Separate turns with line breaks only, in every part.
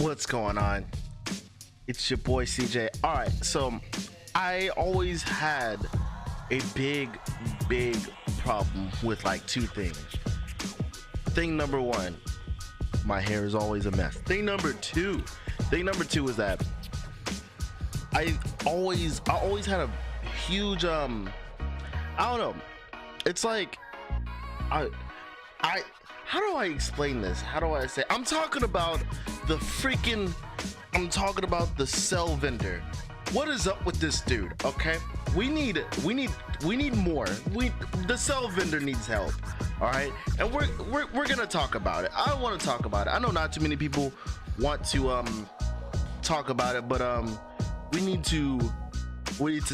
What's going on? It's your boy CJ. All right, so I always had a big problem with like two things. Thing number one, my hair is always a mess. Thing number two is that I always had a huge I don't know. It's like I how do I explain this? How do I say? I'm talking about the cell vendor. What is up with this dude? Okay, we need more. The cell vendor needs help. All right, and we're gonna talk about it. I want to talk about it. I know not too many people want to talk about it, but we need to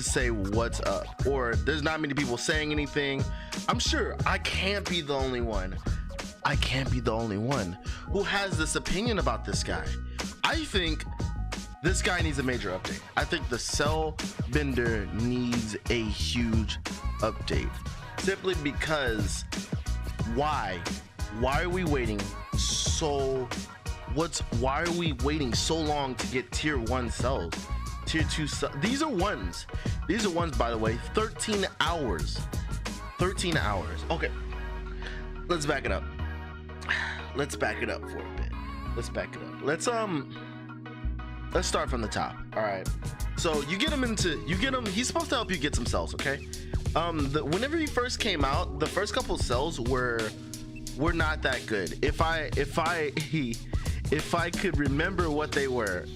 say what's up. Or there's not many people saying anything. I'm sure I can't be the only one. I can't be the only one who has this opinion about this guy. I think this guy needs a major update. I think the cell vendor needs a huge update, simply because why are we waiting why are we waiting so long to get tier 1 cells, tier 2 cells? These are ones, by the way. 13 hours. Okay, let's back it up for a bit. Let's start from the top. All right, so you get him, he's supposed to help you get some cells. Okay, whenever he first came out, the first couple cells were not that good. If I could remember what they were,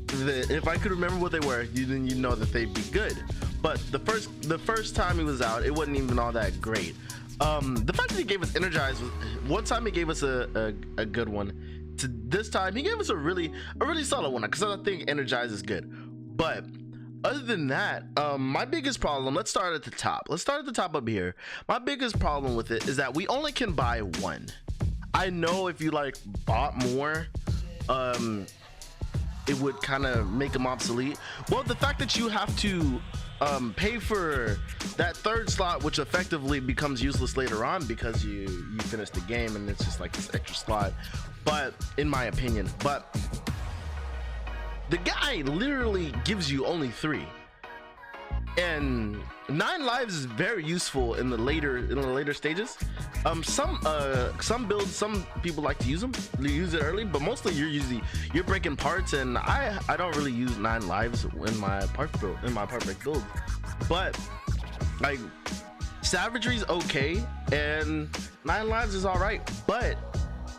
then you know that they'd be good. But the first time he was out, it wasn't even all that great. The fact that he gave us Energize was, one time he gave us a good one. To this time he gave us a really solid one, because I think Energize is good. But other than that, my biggest problem, let's start at the top up here. My biggest problem with it is that we only can buy one. I know if you like bought more, it would kind of make them obsolete. Well, the fact that you have to pay for that third slot, which effectively becomes useless later on because you finish the game and it's just like this extra slot, but in my opinion, but the guy literally gives you only 3, and 9 lives is very useful in the later stages. Some builds, some people like to use it early, but mostly you're breaking parts, and I don't really use 9 lives in my part break build. But like, savagery's okay and 9 lives is all right, but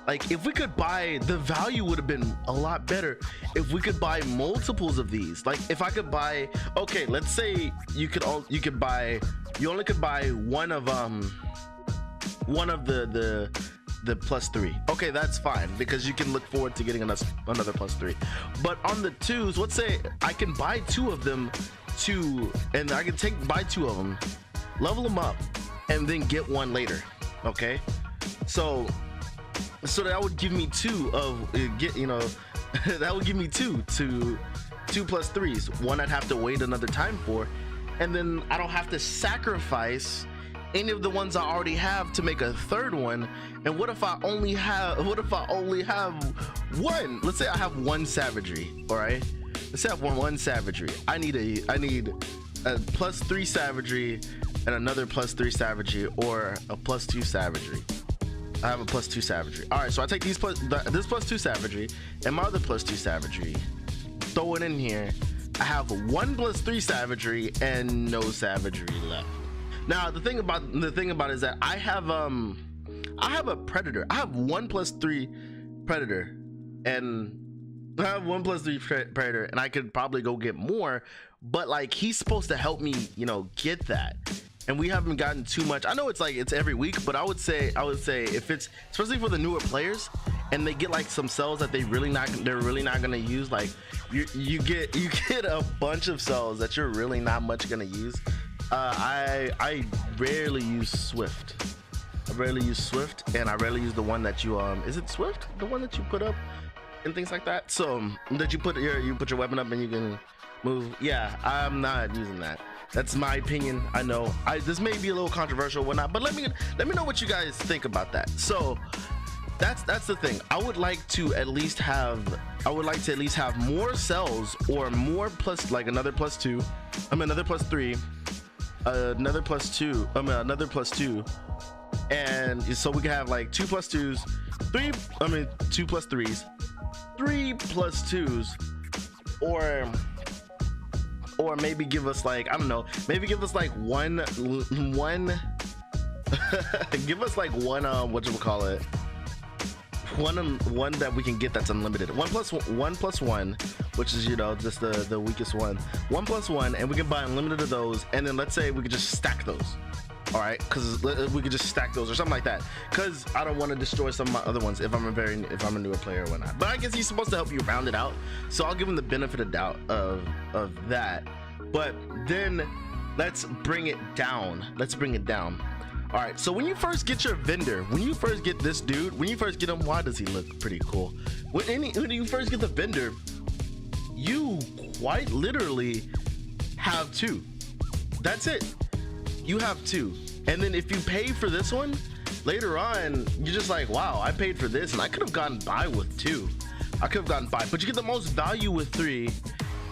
like, if we could buy, the value would have been a lot better if we could buy multiples of these. Like, if I could buy, okay, let's say you only could buy one of the +3. Okay, that's fine, because you can look forward to getting another +3. But on the 2s, let's say I can buy 2 of them, and I can buy 2 of them, level them up, and then get one later. Okay, so that would give me 2 of that would give me 2 +3s. One I'd have to wait another time for, and then I don't have to sacrifice any of the ones I already have to make a third one. And what if I only have one? Let's say I have 1 savagery. All right, let's say I have one savagery. I need a +3 savagery and another +3 savagery, or a +2 savagery. I have a +2 savagery. All right, so I take this +2 savagery and my other +2 savagery, throw it in here. I have 1 +3 savagery and no savagery left. Now the thing about it is that I have a predator. I have 1 +3 predator, and I have 1 +3 predator, and I could probably go get more, but like, he's supposed to help me, get that. And we haven't gotten too much. I know it's every week, but I would say if it's, especially for the newer players, and they get like some cells that they're really not gonna use, like you get a bunch of cells that you're really not much gonna use. I rarely use Swift. And I rarely use the one that you is it Swift, the one that you put up and things like that, so that you put your weapon up and you can move. Yeah, I'm not using that. That's my opinion. I know this may be a little controversial or whatnot, but let me know what you guys think about that. So that's the thing. I would like to at least have more cells, or more plus, like another plus two, another plus three, another plus two, another plus two, and so we can have like 2 plus 2s, 2 plus 3s, 3 plus 2s, or maybe give us like, I don't know, maybe give us like one give us like one what you call it, one that we can get that's unlimited. 1 plus 1, which is, you know, just the weakest one. 1 plus 1, and we can buy unlimited of those, and then let's say we could just stack those. All right, because we could just stack those or something like that, because I don't want to destroy some of my other ones if I'm a newer player or whatnot. But I guess he's supposed to help you round it out, so I'll give him the benefit of doubt of that. But then let's bring it down. All right, so when you first get your vendor, when you first get this dude, when you first get him, why does he look pretty cool? When you first get the vendor, you quite literally have 2. That's it. You have 2. And then if you pay for this one later on, you're just like, wow, I paid for this and I could have gotten by with 2. But you get the most value with 3.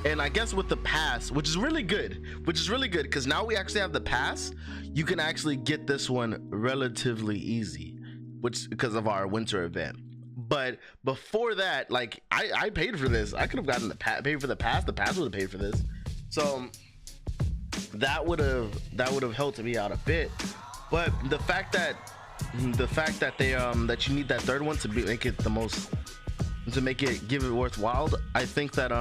And I guess with the pass, which is really good, because now we actually have the pass, you can actually get this one relatively easy, which because of our winter event. But before that, like, I paid for this. I could have gotten paid for the pass would have paid for this, so that would have helped me out a bit. But the fact that they that you need that third one to make it give it worthwhile, I think that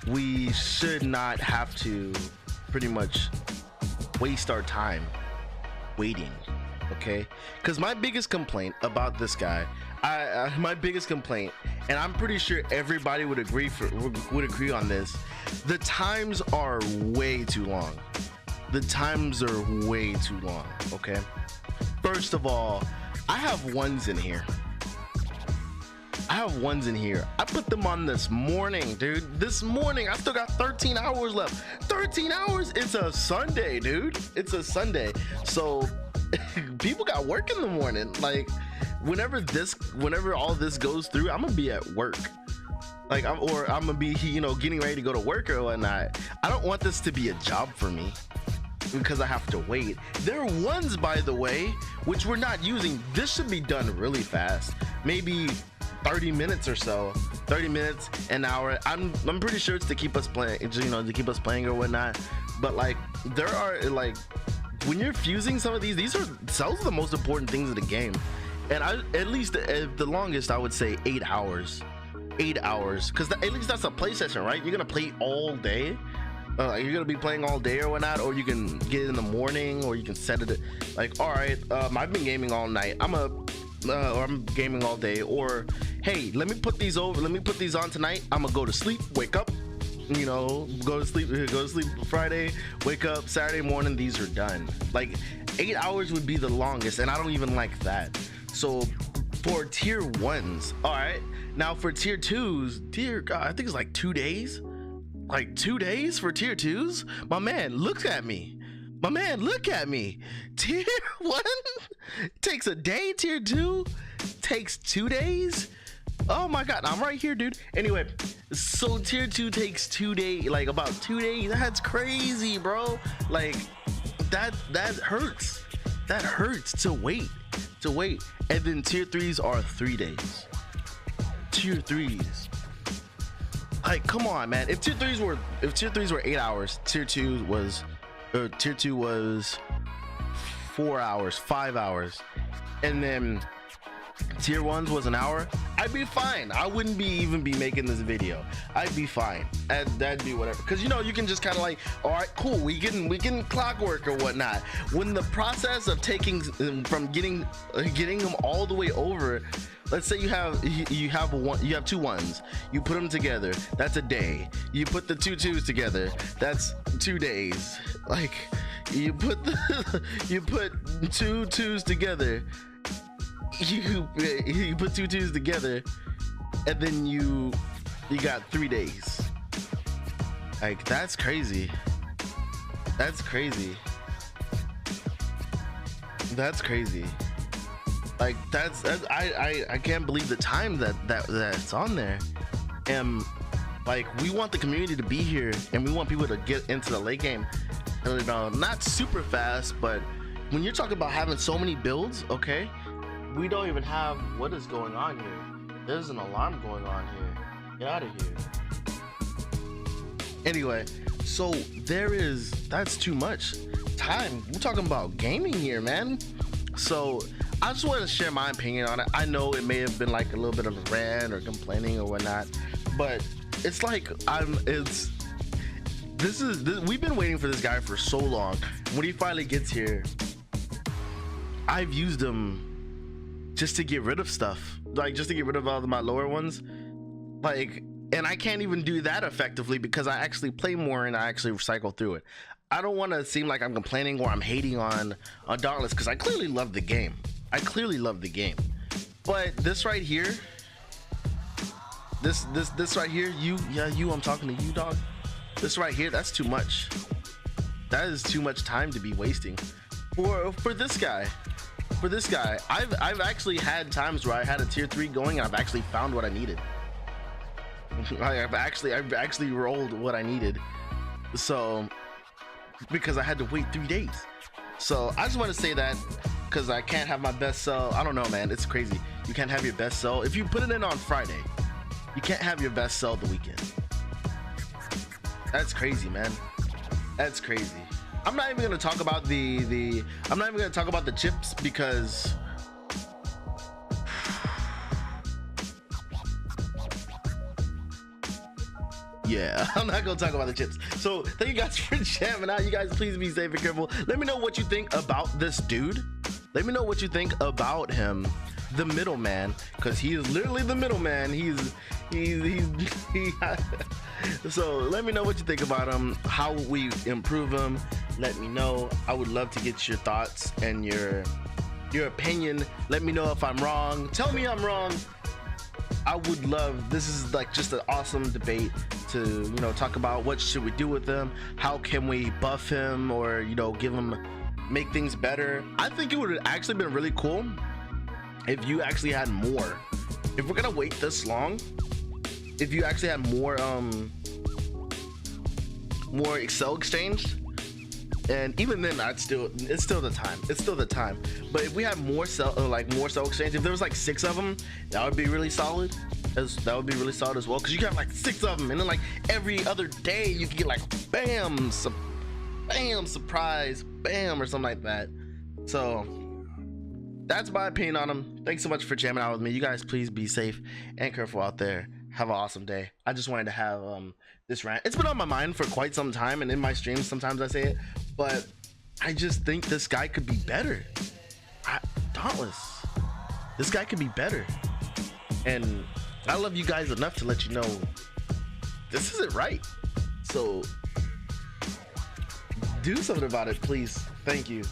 we should not have to pretty much waste our time waiting, okay? Because my biggest complaint about this guy, my biggest complaint, and I'm pretty sure everybody would agree on this, the times are way too long. Okay? First of all, I have ones in here. I put them on this morning, dude. This morning, I still got 13 hours left. 13 hours? It's a Sunday, dude. It's a Sunday. So people got work in the morning. Like, whenever all this goes through, I'm gonna be at work. Like, I'm gonna be, you know, getting ready to go to work or whatnot. I don't want this to be a job for me because I have to wait. There are ones, by the way, which we're not using. This should be done really fast. Maybe 30 minutes or so, 30 minutes, an hour. I'm pretty sure it's to keep us playing, you know, to keep us playing or whatnot. But like, there are, like, when you're fusing some of these are cells are the most important things in the game. And at least the longest, I would say 8 hours. 8 hours, because at least that's a play session, right? You're gonna play all day. You're gonna be playing all day or whatnot, or you can get it in the morning, or you can set it like, all right, I've been gaming all night, or I'm gaming all day, or hey, let me put these on tonight. I'm gonna go to sleep, wake up, you know, go to sleep Friday, wake up Saturday morning, these are done. Like, 8 hours would be the longest, and I don't even like that. So for tier 1s, all right, now for tier 2s, dear God, I think it's like 2 days. Like 2 days for tier 2s? My man, look at me. Tier 1 takes a day, tier 2 takes 2 days. Oh my God, I'm right here, dude. Anyway, so tier 2 takes 2 days, like about 2 days. That's crazy, bro. Like, that hurts. That hurts to wait. And then tier 3s are 3 days. Tier 3s. Like, come on, man. If tier 3s were 8 hours, tier 2 was 4 hours, 5 hours, and then tier 1s was an hour, I'd be fine. I wouldn't even be making this video. I'd be fine. That'd be whatever. Cause you know, you can just kind of like, all right, cool. We can clockwork or whatnot. When the process of taking from getting them all the way over, let's say you have 2 1s, you put them together, that's a day. You put the 2 2s together, that's 2 days. Like, you put 2 2s together, you put 2 2s together, and then you got 3 days. Like, that's crazy. Like I can't believe the time that's on there. And like, we want the community to be here, and we want people to get into the late game, and, you know, not super fast, but when you're talking about having so many builds, okay, we don't even have what is going on here. There's an alarm going on here. Get out of here. Anyway, so that's too much time. We're talking about gaming here, man. So I just want to share my opinion on it. I know it may have been like a little bit of a rant or complaining or whatnot, but it's like we've been waiting for this guy for so long. When he finally gets here, I've used him just to get rid of stuff, like just to get rid of all of my lower ones, like, and I can't even do that effectively because I actually play more and I actually recycle through it. I don't want to seem like I'm complaining or I'm hating on Dauntless, because I clearly love the game. But this right here, this right here, I'm talking to you, dog. This right here, that's too much. That is too much time to be wasting for this guy. I've actually had times where I had a tier 3 going and I've actually found what I needed. I've actually rolled what I needed. So, because I had to wait 3 days. So I just want to say that, because I can't have my best sell. I don't know, man, it's crazy. You can't have your best sell if you put it in on Friday. You can't have your best sell the weekend. That's crazy, man. That's crazy. I'm not even gonna talk about the I'm not even gonna talk about the chips, because yeah, I'm not gonna talk about the chips. So thank you guys for jamming out. You guys, please be safe and careful. Let me know what you think about this dude. Let me know what you think about him, the middleman, because he is literally the middleman. So let me know what you think about him, how we improve him. Let me know. I would love to get your thoughts and your opinion. Let me know if I'm wrong. Tell me I'm wrong. I would love, this is like just an awesome debate to, you know, talk about what should we do with him, how can we buff him, or, you know, make things better. I think it would have actually been really cool if you actually had more. If we're gonna wait this long, if you actually had more Excel exchanged, and even then it's still the time. But if we have more cell exchange, if there was like 6 of them, that would be really solid. That would be really solid as well, because you got like 6 of them, and then like every other day you can get like bam, surprise, bam, or something like that. So that's my opinion on them. Thanks so much for jamming out with me. You guys, please be safe and careful out there. Have an awesome day. I just wanted to have this rant. It's been on my mind for quite some time, and in my streams sometimes I say it, but I just think this guy could be better. Dauntless, this guy could be better, and I love you guys enough to let you know this isn't right. So do something about it, please. Thank you.